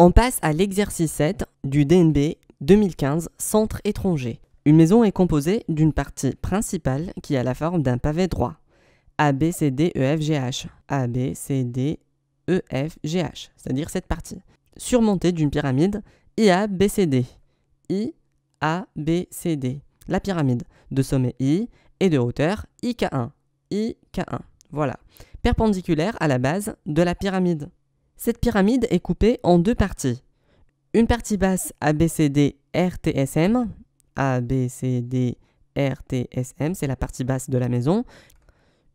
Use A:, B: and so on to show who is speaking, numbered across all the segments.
A: On passe à l'exercice 7 du DNB 2015 Centre étranger. Une maison est composée d'une partie principale qui a la forme d'un pavé droit. A, B, C, D, E, F, G, H. A, B, C, D, E, F, G, H. C'est-à-dire cette partie. Surmontée d'une pyramide I, A, B, C, D. I, A, B, C, D. La pyramide de sommet I et de hauteur IK1. IK1. Voilà. Perpendiculaire à la base de la pyramide. Cette pyramide est coupée en deux parties. Une partie basse ABCD RTSM. ABCD RTSM, c'est la partie basse de la maison.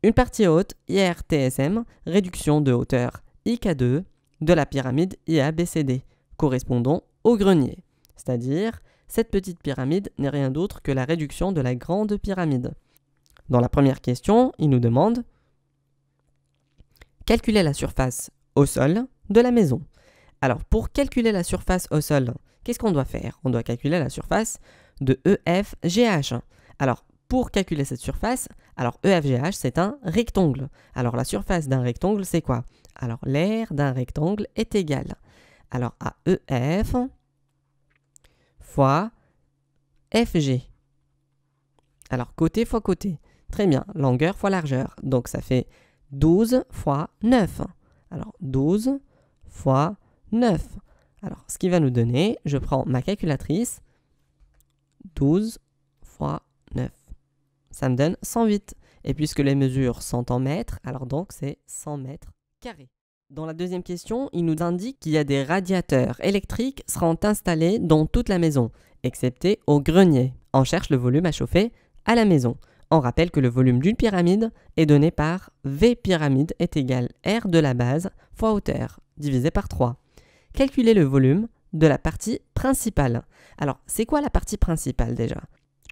A: Une partie haute IRTSM, réduction de hauteur IK2 de la pyramide IABCD, correspondant au grenier. C'est-à-dire, cette petite pyramide n'est rien d'autre que la réduction de la grande pyramide. Dans la première question, il nous demande calculer la surface au sol de la maison. Alors, pour calculer la surface au sol, qu'est-ce qu'on doit faire? On doit calculer la surface de EFGH. Alors, pour calculer cette surface, alors EFGH, c'est un rectangle. Alors, la surface d'un rectangle, c'est quoi? Alors, l'aire d'un rectangle est égale alors à EF fois FG. Alors, côté fois côté. Très bien, longueur fois largeur. Donc, ça fait 12 fois 9. Alors, 12 fois 9. Alors, ce qui va nous donner, je prends ma calculatrice, 12 fois 9. Ça me donne 108. Et puisque les mesures sont en mètres, alors donc c'est 100 mètres carrés. Dans la deuxième question, il nous indique qu'il y a des radiateurs électriques seront installés dans toute la maison, excepté au grenier. On cherche le volume à chauffer à la maison. On rappelle que le volume d'une pyramide est donné par V pyramide est égal R de la base fois hauteur, divisé par 3. Calculer le volume de la partie principale. Alors, c'est quoi la partie principale déjà?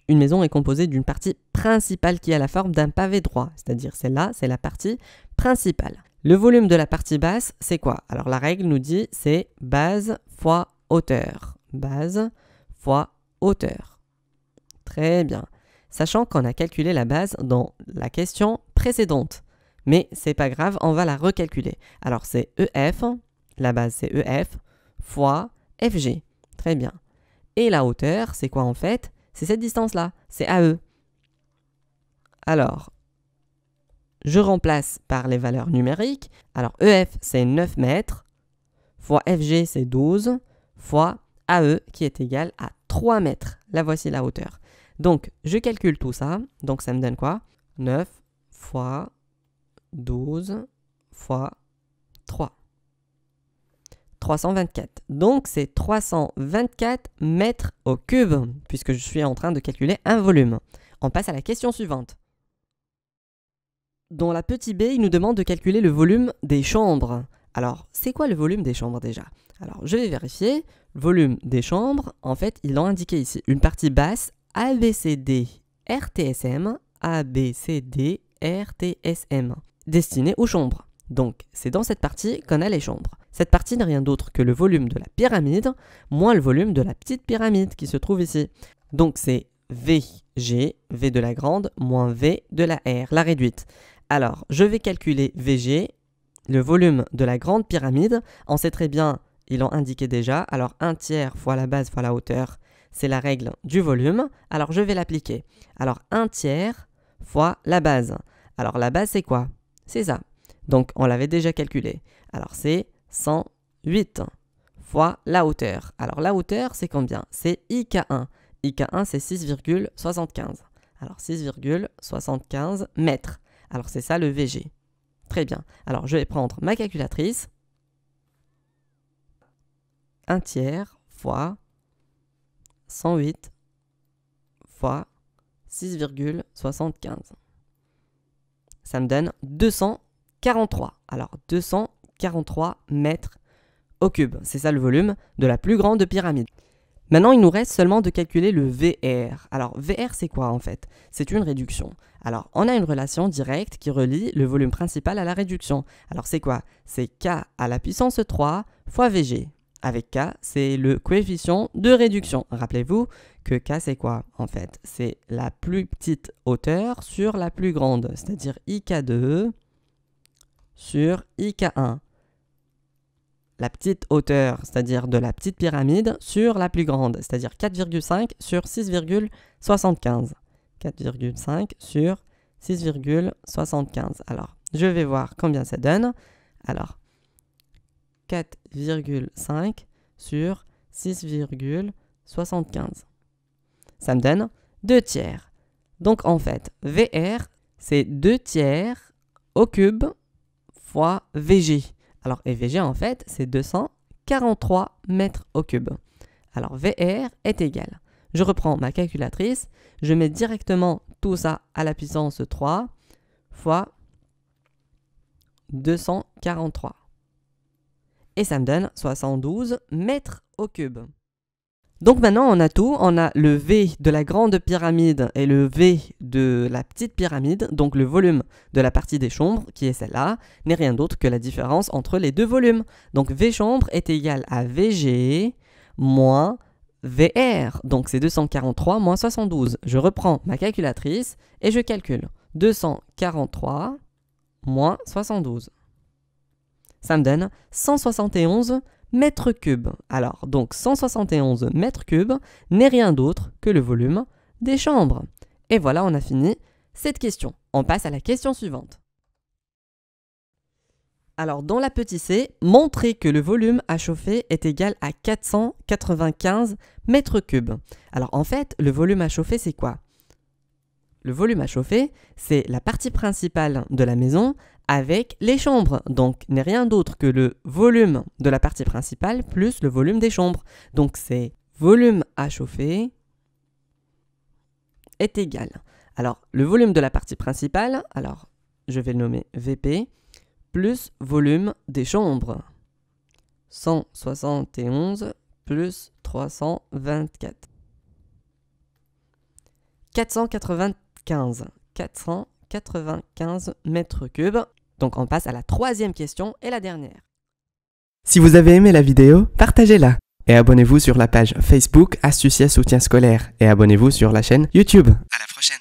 A: Une maison est composée d'une partie principale qui a la forme d'un pavé droit, c'est-à-dire celle-là, c'est la partie principale. Le volume de la partie basse, c'est quoi? Alors, la règle nous dit c'est base fois hauteur. Base fois hauteur. Très bien. Sachant qu'on a calculé la base dans la question précédente. Mais c'est pas grave, on va la recalculer. Alors, c'est EF, la base c'est EF, fois FG. Très bien. Et la hauteur, c'est quoi en fait? C'est cette distance-là, c'est AE. Alors, je remplace par les valeurs numériques. Alors, EF, c'est 9 mètres, fois FG, c'est 12, fois AE, qui est égal à 3 mètres. Là, voici la hauteur. Donc, je calcule tout ça. Donc, ça me donne quoi? 9 fois 12 fois 3. 324. Donc, c'est 324 mètres au cube, puisque je suis en train de calculer un volume. On passe à la question suivante. Dans la petite b, il nous demande de calculer le volume des chambres. Alors, c'est quoi le volume des chambres déjà? Alors, je vais vérifier. Volume des chambres, en fait, ils l'ont indiqué ici. Une partie basse, ABCD RTSM, ABCD RTSM, destinée aux chambres. Donc, c'est dans cette partie qu'on a les chambres. Cette partie n'est rien d'autre que le volume de la pyramide moins le volume de la petite pyramide qui se trouve ici. Donc, c'est VG, V de la grande, moins V de la R, la réduite. Alors, je vais calculer VG, le volume de la grande pyramide. On sait très bien, ils l'ont indiqué déjà. Alors, 1/3 fois la base fois la hauteur, c'est la règle du volume. Alors, je vais l'appliquer. Alors, 1/3 fois la base. Alors, la base, c'est quoi? C'est ça. Donc, on l'avait déjà calculé. Alors, c'est 108 fois la hauteur. Alors, la hauteur, c'est combien? C'est IK1. IK1, c'est 6,75. Alors, 6,75 mètres. Alors, c'est ça le VG. Très bien. Alors, je vais prendre ma calculatrice. 1/3 fois 108 fois 6,75. Ça me donne 243. Alors, 243 mètres au cube. C'est ça le volume de la plus grande pyramide. Maintenant, il nous reste seulement de calculer le VR. Alors, VR, c'est quoi en fait? C'est une réduction. Alors, on a une relation directe qui relie le volume principal à la réduction. Alors, c'est quoi? C'est K à la puissance 3 fois VG. Avec K, c'est le coefficient de réduction. Rappelez-vous que K, c'est quoi en fait? C'est la plus petite hauteur sur la plus grande, c'est-à-dire IK2 sur IK1. la petite hauteur, c'est-à-dire de la petite pyramide, sur la plus grande, c'est-à-dire 4,5 sur 6,75. 4,5 sur 6,75. Alors, je vais voir combien ça donne. Alors, 4,5 sur 6,75. Ça me donne 2 tiers. Donc, en fait, VR, c'est 2 tiers au cube fois VG. Alors, et VG, en fait, c'est 243 mètres au cube. Alors, VR est égal. Je reprends ma calculatrice, je mets directement tout ça à la puissance 3 fois 243. Et ça me donne 72 mètres au cube. Donc maintenant, on a tout. On a le V de la grande pyramide et le V de la petite pyramide. Donc le volume de la partie des chambres, qui est celle-là, n'est rien d'autre que la différence entre les deux volumes. Donc V chambre est égal à VG moins VR. Donc c'est 243 moins 72. Je reprends ma calculatrice et je calcule. 243 moins 72. Ça me donne 171 mètres cubes. Alors, donc 171 mètres cubes n'est rien d'autre que le volume des chambres. Et voilà, on a fini cette question. On passe à la question suivante. Alors, dans la petite c, montrez que le volume à chauffer est égal à 495 mètres cubes. Alors, en fait, le volume à chauffer, c'est quoi? Le volume à chauffer, c'est la partie principale de la maison avec les chambres. Donc, n'est rien d'autre que le volume de la partie principale plus le volume des chambres. Donc, c'est volume à chauffer est égal. Alors, le volume de la partie principale, alors, je vais le nommer VP, plus volume des chambres. 171 plus 324. 495 mètres cubes. Donc on passe à la troisième question et la dernière.
B: Si vous avez aimé la vidéo, partagez-la. Et abonnez-vous sur la page Facebook Astucia Soutien Scolaire. Et abonnez-vous sur la chaîne YouTube. À la prochaine.